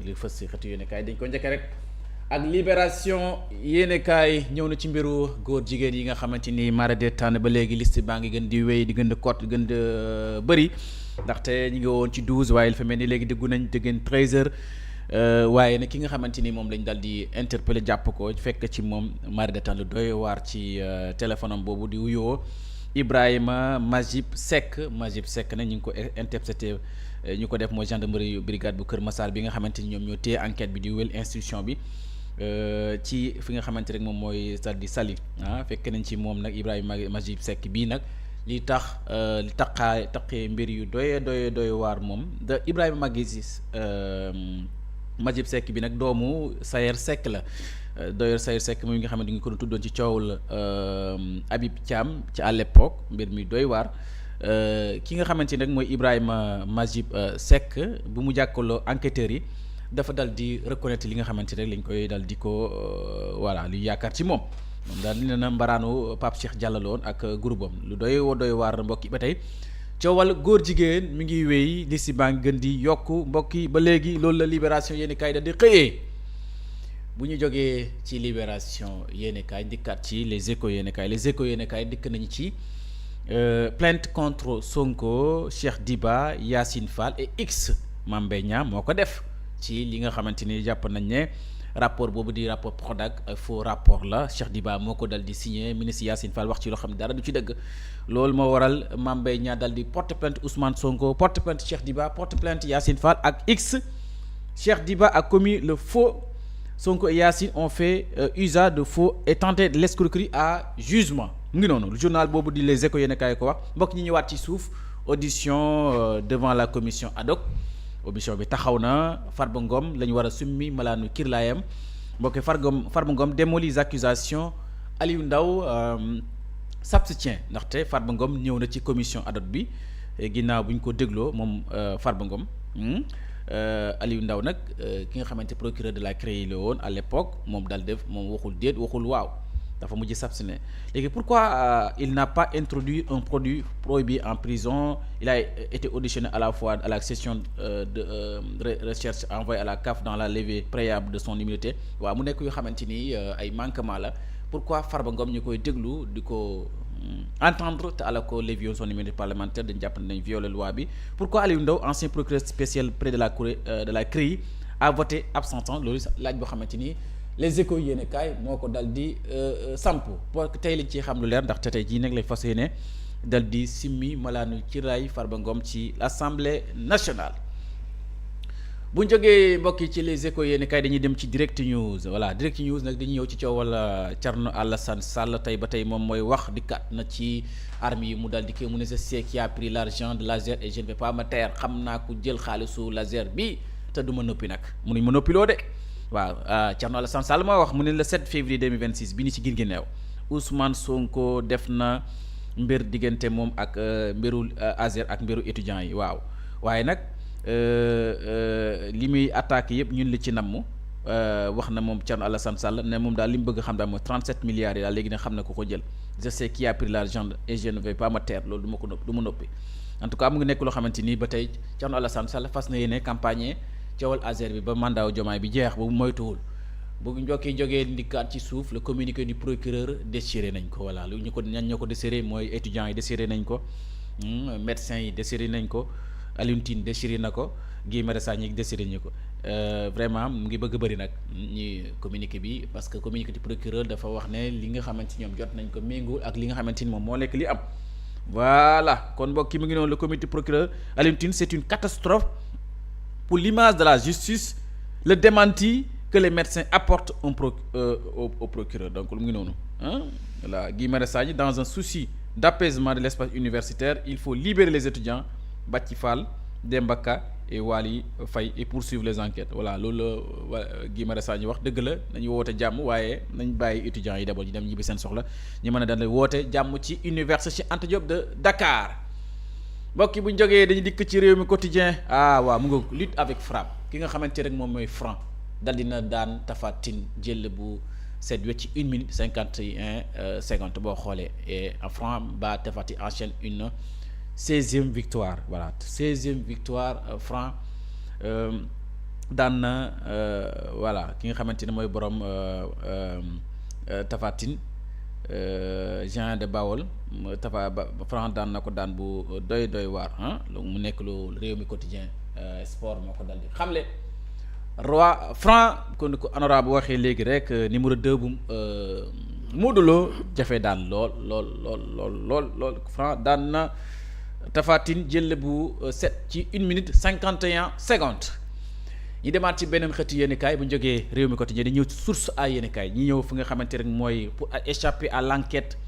li fës si xëtu yéenekaay dañ ko njëkk rek ak libération yéenekaay ñëw na ci mbiru góor jigéen yi nga xamante ni mara de tànn ba léegi liste baa ngi gën di wéy di gën di cote gën di bëri ndaxte ñu ngi woon ci 12 waaye dafa mel ni léegi déggu nañ dëggeen 13h waaye nag ki nga xamante ni moom lañ dal di interpellé jàpp ko fekk ci moom mara de tànn lu doy waar ci téléphone am boobu di wuyoo Ibrahima Majib Seck nag ñu ngi ko intercepté ñu ko def mooy gendarmerie brigade bu Kër Massar bi nga xamante ni ñoom ñoo téye enquête bi di wél instruction bi ci fi nga xamante rek moom mooy di Saly fekk nañ ci moom nag Ibrahima Majib Seck bii nag li tax li taqee mbir yu doy waar moom de Ibrahima Majib Seck bi nag doomu Sayer Seck la Doyer Sayer Seck moom nga xamante ni ñu ko doon tuddoon ci coowul Habib Thiam ci à l'époque mbir mi doy waar ki nga xamante ni rek mooy Ibrahima Majib Seck bu mu jàkkaloo enquêteurs yi dafa dal di reconnaître li nga xamante rek lañ koy dal di ko voilà li yaakaar ci moom daal di ne na mbaraanu Pape Cheikh Diallo la woon ak groupe am lu doy waar mbokk yi ba tey coowal góor jigéen mi ngi wéy li si baa ngi gën di yokk mbokk yi ba léegi loolu la libération yéeni kaay da di xëyee bu ñu jógee ci libération yéeni kaay dikkaat ci les échos yéeni kaay dikk nañu ci plainte contre Sonko Cheikh Diba Yacine Fall et X Mame Mbaye Niang moo ko def ci li nga xamante ni jàpp nañ ne rapport boobu di rapport Prodac faux rapport la Cheikh Diba moo ko dal di signé ministre Yacine Fall wax ci loo xam ne dara du ci dëgg loolu moo waral Mame Mbaye Niang dal di porte plainte Ousmane Sonko porte plainte Cheikh Diba porte plainte Yacine Fall ak X Cheikh Diba a commis le faux Sonko et Yacine ont fait usage de faux et tenté de l'escroquerie à jugement mu ngi noonu journal boobu di Les Échos yéen a kaay ko wax mbokk ñi ñëwaat ci suuf audition devant la commission ad hoc audition bi taxaw na Farba Ngom la ñu war a summi malaanu kirlaayam mbokk Farba Ngom démolit les accusations Aliou Ndao s'abstient ndaxte Farba Ngom ñëw na ci commission ad hoc bi ginnaaw bu ñu ko dégloo moom Farba Ngom Aliou Ndao nag ki nga xamante procureur de la CREI la woon à l'époque moom daal def moom waxul déet waxul waaw dafa mujj s'abstenir léegi pourquoi il n'a pas introduit un produit prohibé en prison il a été auditionné à la fois à la session de recherche envoyée à la CAF dans la levée préalable de son immunité waaw mu nekk yoo xamante ni ay manquement la pourquoi Farba Ngom ñu koy déglu di ko entendre te ala ko les violons son immunité parlementaire dañ jàpp ne dañ violer loi bi pourquoi Aliou Ndao ancien procureur spécial près de la CREI a voté absentant loolu laaj boo xamante ni les échos yéene kaay moo ko dal di samp pour que tey lañ ci xam lu leer ndax te tey jii nag lay fas yéene dal di simmi malaanu ci ray Farba Ngom ci l'Assemblée nationale bu ñu jógee mbokk yi ci les échos yéene kaay dañuy dem ci direct news voilà direct news nag dañuy ñëw ci coowal Thierno Alassane Sall tey ba tey moom mooy wax di kat na ci armes yi mu dal di kii mu ne c'est qui a pris l'argent de laser et je ne vais pas me taire xam naa ku jël xaalisu laser bi te du ma noppi nag munuñ ma noppiloo de waaw Thierno Alassane Sall moo wax mu ne le 7 février 2026 bi ni ci Guinguinéo Ousmane Sonko def na mbir diggante moom ak mbiru Azer ak mbiru étudiants yi waaw waaye nag li muy attaqué yëpp ñun li ci namm wax na moom Thierno Alassane Sall ne moom daal li mu bëgg xam daal mooy 37 milliards yi daal léegi nag xam na ko ko jël je sais qui a pris l'argent et je ne vais pas me taire loolu du ma noppi en tout cas mu ngi nekk loo xamante ni ba tey Thierno Alassane Sall fas na yéene campagne coowal Azer bi ba mandat Diomaye bi jeex ba mu moytuwul bu njokki jógee ndikkaat ci suuf le communiqué du procureur déchiré nañ ko voilà lu ñu ko ñan ñoo ko déchiré mooy étudiants yi déchiré nañ ko médecins yi déchiré nañ ko Alioune Tine déchiré na ko Guy Marius Sagna ñi déchiré ñu ko vraiment mu ngi bëgg bëri nag ñi communiqué bi parce que communiqué du procureur dafa wax ne li nga xamante ñoom jot nañ ko méngóol ak li nga xamante ni moom moo nekk li am voilà kon mbokk ki mu ngi noonu le communiqué du procureur Alioune Tine c'est une catastrophe pour l'image de la justice le démenti que les médecins apportent au procureur donc lu mu ngi noonu voilà Guy Marius Sagna dans un souci d'apaisement de l'espace universitaire il faut libérer les étudiants Bathie Fall Demba Ka et Waly Faye et poursuivre les enquêtes voilà loolu la Guy Marius Sagna wax dëgg la nañu woote jàmm waaye nañ bàyyi étudiants yi d'abord ñu dem ñibbi seen soxla ñu mën a daan woote jàmm ci université Cheikh Anta Diop de Dakar mbokk yi bu ñu jógee dañuy dikk ci réew mi quotidien waaw mu nga lutte avec frappe ki nga xamante rek moom mooy Franc dal dina daan Tapha Tine jël bu set wecc ci 1 minute 51 secondes boo xoolee et Franc ba Tapha Tine enchaîne une 16e victoire voilà 16e victoire Franc daan na voilà ki nga xamante ne mooy borom Tapha Tine Géant de Bawol Franc daan na ko daan bu doy waar ah mu nekk lu réew mi quotidien sport moo ko dal di xamle. Roi Franc kon ko honorable bu waxee léegi rek numéro 2 bu Modou Lo jafe daan lool Franc daan na Tapha Tine jël bu 7 ci 1 minute 51 secondes. ñi demaat ci beneen xëtu yéenekaay bu ñu jógee réew mi quotidien di ñëw ci source ay yéenekaay ñi ñëw fu nga xamante rek mooy pour échapper à l'enquête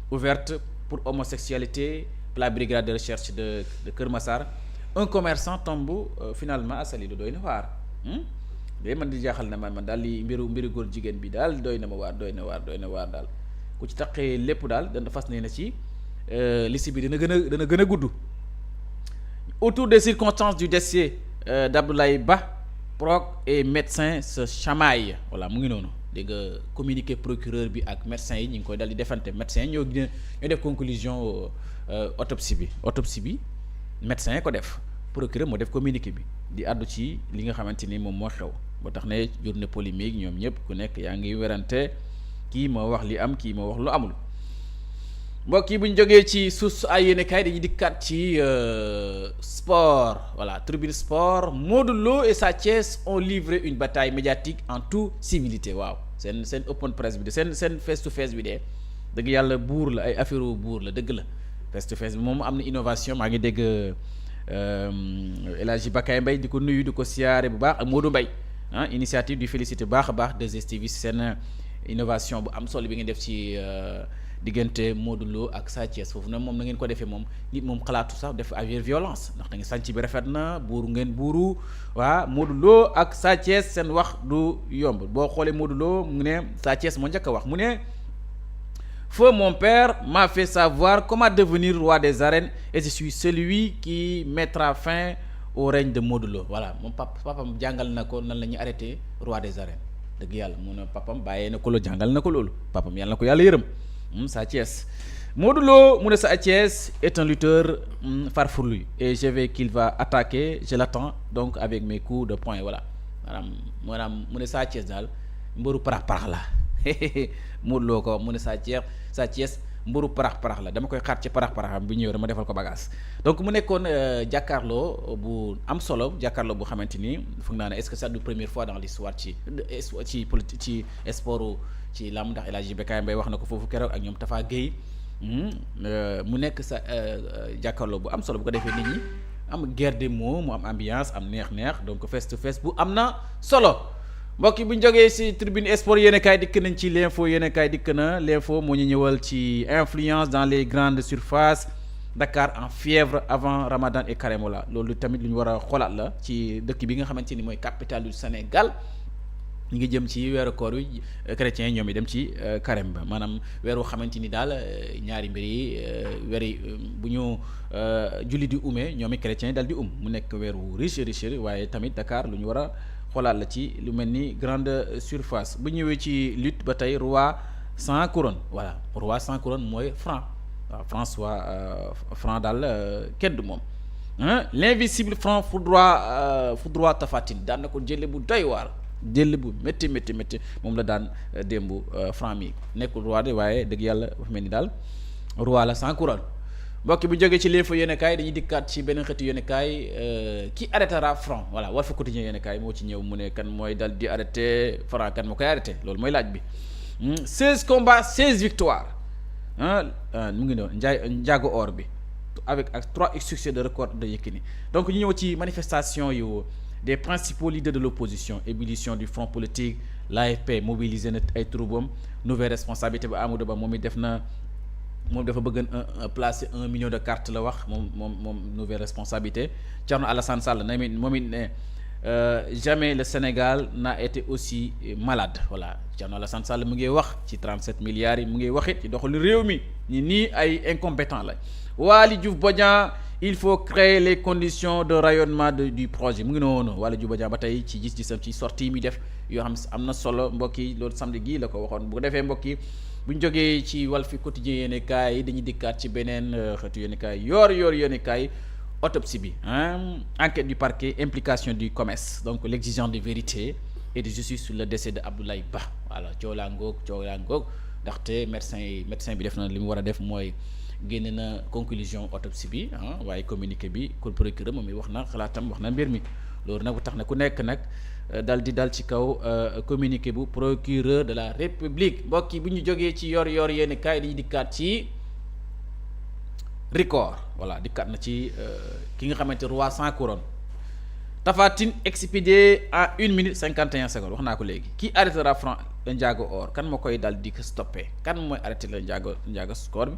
ouverte pour homosexualité par la brigade de recherche de Kër Massar un commerçant tombe finalement asali doy na waar day man di jaaxal na man daal li mbiru góor jigéen bi daal doy na waar daal ku ci taqee lépp daal dana fas nee na ci liste bi dana gën a gudd. Autour des circonstances du décès d'Abdoulaye Ba, proc et médecin se chamaillent voilà mu ngi noonu dégg nga communiqué procureur bi ak médecin yi ñu ngi koy dal di defante médecin yi ñoo def conclusion autopsie bi médecin ko def procureur moo def communiqué bi di àddu ci li nga xamante ni moom moo xew ba tax ne jur ne polémique ñoom ñëpp ku nekk yaa ngi werante kii moo wax li am kii moo wax lu amul. mbokk yi bu ñu jógee ci source ay yéenekaay dañuy dikkaat ci sport voilà tribune sport Modou Lo et Sa Thiès ont livré une bataille médiatique en toute civilité waaw seen open press bi de seen face to face bi de dëgg yàlla buur la ay affaire buur la dëgg la face to face bi moom am na innovation maa ngi dégg El Hadji Bakay Mbaye di ko nuyu di ko siyaare bu baax ak Modou Mbaye initiative di félicité baax a baax 2STV seen innovation bu am solo bi ngeen def ci diggante Modou Lo ak Sa Thiès foofu nag moom na ngeen ko defee moom nit moom xalaatu sax def avec violence ndax da nga sànc bi rafet na buuru waa Modou Lo ak Sa Thiès seen wax du yomb boo xoolee Modou Lo mu ne Sa Thiès moo njëkk a wax mu ne feu mon père m'a fait savoir comment devenir roi des arènes et je suis celui qui mettra fin au règne de Modou Lo voilà moom papam jàngal na ko nan la ñuy arrêté roi des arènes dëgg yàlla mu ne papam bàyyee na ko loolu jàngal na ko loolu papam yàlla na ko yàlla yërëm Sa Thiès Modou Lo mu ne Sa Thiès est un lutteur farfelu et je vais qu'il va attaquer je l'attends donc avec mes coups de poing voilà maanaam mu ne Sa Thiès daal mbëru parax la Modou Lo ko mu ne Sa Thiès mbëru parax la dama koy xaar ci parax-paraxam bu ñëw dama defal ko bagage donc mu nekkoon jàkkaarloo bu am solo jàkkaarloo bu xamante ni foog naa ne est-ce que c'est la première fois dans l'histoire ci sport ci lam ndax El Hadji Bekay Mbaye wax na ko foofu keroog ak ñoom Tafa Gueye mu nekk sa jàkkaarloo bu am solo bu ko defee nit ñi am guerre des mots mu am ambiance am neex donc face to face bu am na solo mbokk yi bu ñu jógee ci tribune sport yéenekaay dikk nañ ci l'info yéenekaay dikk na l'info moo ñu ñëwal ci influence dans les grandes surfaces Dakar en fièvre avant Ramadan et Carême la loolu tamit lu ñu war a xoolaat la ci dëkk bi nga xamante ni mooy capitale du Sénégal. ñu ngi jëm ci weeru koor wi chrétiens yi ñoom yi dem ci carême ba maanaam weeru xamante ni daal ñaari mbir yi weer yi bu ñu julli di umee ñoom i chrétiens yi daal di mu nekk weeru riche waaye tamit Dakar lu ñu war a xoolaat la ci lu mel ni grande surface bu ñëwee ci lutte ba tey roi sans couronne voilà roi sans couronne mooy Franc waaw Franc daal kenn du moom l'invisible Franc foudroie Tapha Tine daan na ko jële bu doy waar jël bu métti moom la daan démb Franc mi nekkul roi de waaye dëgg yàlla dafa mel ni daal roi la sans couronne mbokki bu jógee ci l'info yéenekaay dañuy dikkaat ci beneen xeetu yéenekaay qui arrêtera Franc voilà Walf Quotidien yéenekaay moo ci ñëw mu ne kan mooy dal di arrêté Franc kan moo koy arrêté loolu mooy laaj bi 16 combats 16 victoires mu ngi doon njaago or bi avec 3 succès de record de Yékini donc ñu ñëw ci manifestation yu des principaux leaders de l'opposition ébullition du front politique l'AFP mobilisé na ay troupam nouvelle responsabilité ba Amadou Ba moom dafa bëgg placer 1 million de cartes la wax moom nouvelle responsabilité Thierno Alassane Sall moom it ne jamais le Sénégal n'a été aussi malade voilà Thierno Alassane Sall mu ngi wax ci 37 milliards yi mu ngi wax it ci doxalu réew mi nii ay incompétents la Waly Diouf Bodian il faut créer les conditions de rayonnement du projet mu ngi noonu Waly Diouf Bodian ba tey ci gis-gisam ci sortie yi muy def yoo xam am na solo mbokk yi loolu samedi gii la ko waxoon bu ko defee mbokk yi bu ñu jógee ci Walf Quotidien yéenekaay yi dañuy dikkaat ci beneen xeetu yéenekaay yor yéenekaay autopsie bi enquête du parquet, implication du COMES, donc l'exigence de vérité et de justice sur le décès de Abdoulaye Ba. Voilà coow laa ngoog ndaxte médecin bi def na li mu war a def mooy génne na conclusion autopsie bi waaye communiqué bi kon procureur moom mi wax na xalaatam, wax na mbir mi loolu nag tax na ku nekk nag dal ci kaw communiqué bu procureur de la république. mbokk yi bu ñu jógee ci yor yenn kaay di dikkaat ci record. Voilà dikkaat na ci ki nga xamante roi sans couronne Tapha Tine expédié en 1 minute 51 secondes wax naa ko léegi. Qui arrêtera Franc Ndiago Or kan moo koy dal di ko stoppé kan mooy arrêté la Ndiago score bi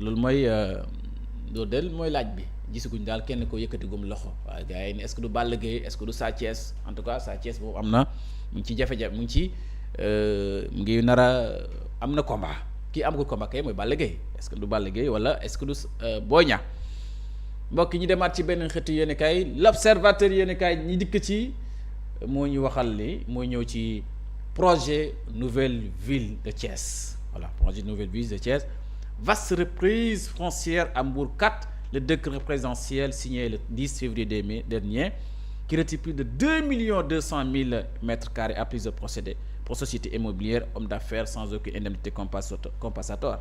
loolu mooy laaj bi. gisaguñ daal kenn ko yëkkati gum loxo waaye gars yi ni est-ce que du Balla Gaye, est-ce que du Sa Thiès? En tout cas Sa Thiès boobu am na mu ngi ci jafe-jafe, mu ngi nara am na combat. Kii amagul combat kay mooy Balla Gaye. Est-ce que du Balla Gaye wala est-ce que du Boy Niang? mbokk ñi demaat ci benn xëtu yéen kay l'observateur yéen kay ñi dikk ci moo ñu waxal li mooy ñëw ci projet nouvelle ville de Thiès. Voilà, projet nouvelle ville de Thiès, vaste reprise foncière à Mbour 4. Le décret présidentiel signé le 10 février dernier qui retire plus de 2 200 000 mètres carrés à plusieurs procédés pour sociétés immobilières, hommes d'affaires sans aucune indemnité compensatoire.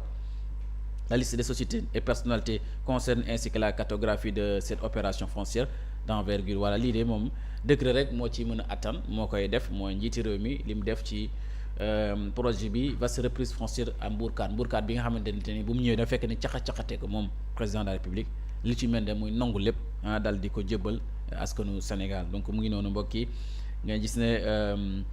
La liste des sociétés et personnalités concerne ainsi que la cartographie de cette opération foncière d'envergure. Voilà lii de moom décret rek moo ci mën a attan moo koy def mooy njiiti réew mi li mu def ci projet bi vaste reprise foncière à Mbourkat bi nga xamante ni bu mu ñëwee dafa fekk ne caxatee ko moom président de la République li ci mel ne muy nangu lépp dal di ko jëbbal askanu Sénégal. Donc mu ngi noonu mbokk yi nga gis ne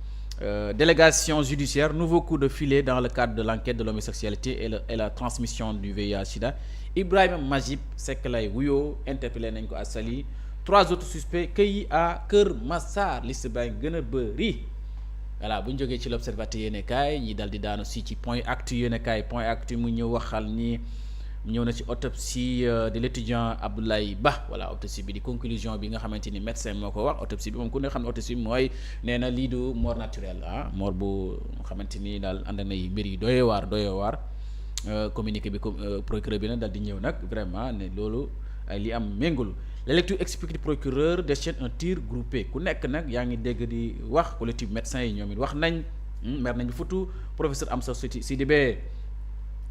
délégation judiciaire, nouveau coup de filet dans le cadre de l'enquête de l'homosexualité et la transmission du VIH/SIDA. Ibrahima Majib Seck lay wuyoo interpellé nañ ko à Saly. 3 autres suspects cueillis à Kër Massar. Liste baa ngi gën a bëri. Voilà bu ñu jógee ci l'observateur yéene kaay ñi dal di daanu si ci point actu yéene kaay point actu mu ñëw waxal ni ñëw na ci autopsie de l'étudiant Abdoulaye Ba. Voilà autopsie bi di conclusion bi nga xamante ni médecin moo ko wax. Autopsie bi moom ku ne xam ne autopsie bi mooy nee na lii du mort naturelle mort bu xamante ni daal ànd na mbir yi doyee waar communiqué bi procureur bi nag daal di ñëw nag vraiment ne loolu li am méngul. La lecture explique du procureur déchaîne un tir groupé ku nekk nag yaa ngi dégg di wax collectif médecins yi ñoom it wax nañ mer nañ futu professeur Amsa Sidibé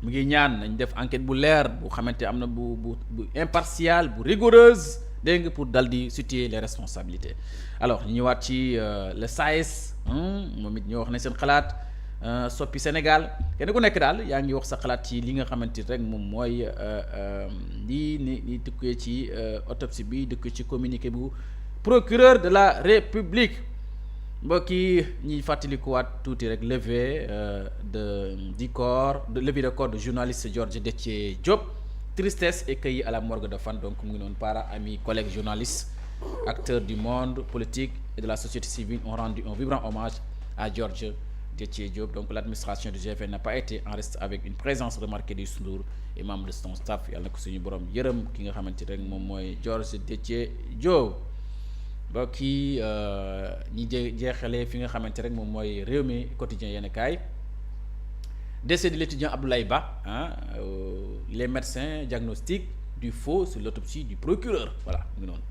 mu ngi ñaan nañ def enquête bu leer bu xamante am na bu impartial bu rigoureuse dégg nga pour dal di situer les responsabilités. Alors ñu ñëwaat ci le SAES moom it ñoo wax nañ seen xalaat soppi Sénégal kenn ku nekk daal yaa ngi wax sa xalaat ci li nga xamante rek moom mooy ni tukkee ci autopsie bi dëkk ci communiqué bu procureur de la République. mbokk yi ñuy fàttalikuwaat tuuti rek levée de corps de journaliste Georges Déthié Diop. Tristesse accueillie à la morgue de Fann. Donc mu ngi noonu parents, amis, collègues, journalistes, acteurs du monde politique et de la société civile ont rendu un vibrant hommage à Georges Déthié Diop. Donc l'administration du GFM n'a pas été en reste avec une présence remarquée du Ndour et membres de son staff. Yàlla na ko suñu borom yërëm ki nga xamante rek moom mooy Georges Déthié Diop. mbokk yi ñi jeexalee fi nga xamante rek moom mooy Rewmi Quotidien yenn kaay. Décès de l'étudiant Abdoulaye Ba les médecins diagnostiquent du faux sur l'autopsie du procureur. Voilà mu ngi noonu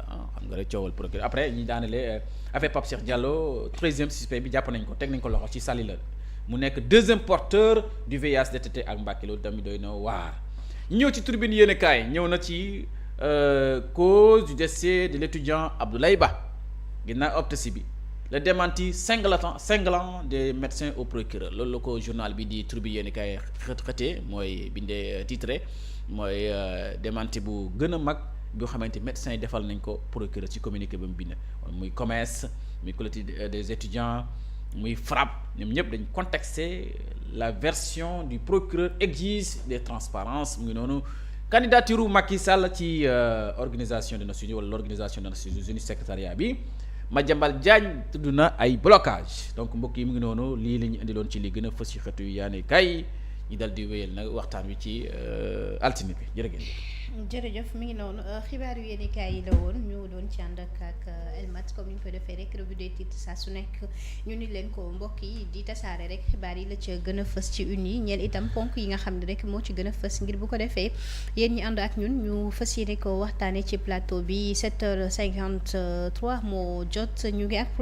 xam nga rek coowal procureur après ñi daanale affaire Pape Cheikh Diallo 13e suspect bi jàpp nañ ko teg nañ ko loxo ci Saly la mu nekk 2e porteur du VIH DTT ak Mbacké loolu tamit doy na waar. ñëw ci tribune yéen kaay ñëw na ci cause du décès de l'étudiant Abdoulaye Ba ginnaaw autopsie bi le démenti cinglant des médecins au procureur loolu la ko journal bi di tribune yéen kaay xëtee mooy bindee titré mooy démenti bu gën a mag boo xamante médecins yi defal nañ ko procureur ci communiqué ba mu bind muy COMES muy collectif des étudiants muy FRAPP ñoom ñëpp dañ contexté la version du procureur exige des transparences mu ngi noonu. Candidature Macky Sall ci organisation des Nations Unies wala l'organisation des Nations Unies secrétariat bi Madiambal Diagne tudd na ay blocage donc mbokk yi mu ngi noonu lii la ñu indiloon ci li gën a fës ci xëtu yaane kay ñu dal di wéyal nag waxtaan wi ci altine bi jërë ngeen jërëjëf mi ngi noonu xibaar yu yéenekaay yi la woon ñu doon ci ànd ak Elmat comme ni ñu koy defee rek revue des titres saa su nekk ñu ni leen ko mbokk yi di tasaare rek xibaar yi la ca gën a fës ci une yi ñeel itam ponk yi nga xam ne rek moo ci gën a fës ngir bu ko defee yéen ñi ànd ak ñun ñu fës yéene ko waxtaane ci plateau bi 7h53 moo jot ñu ngi ak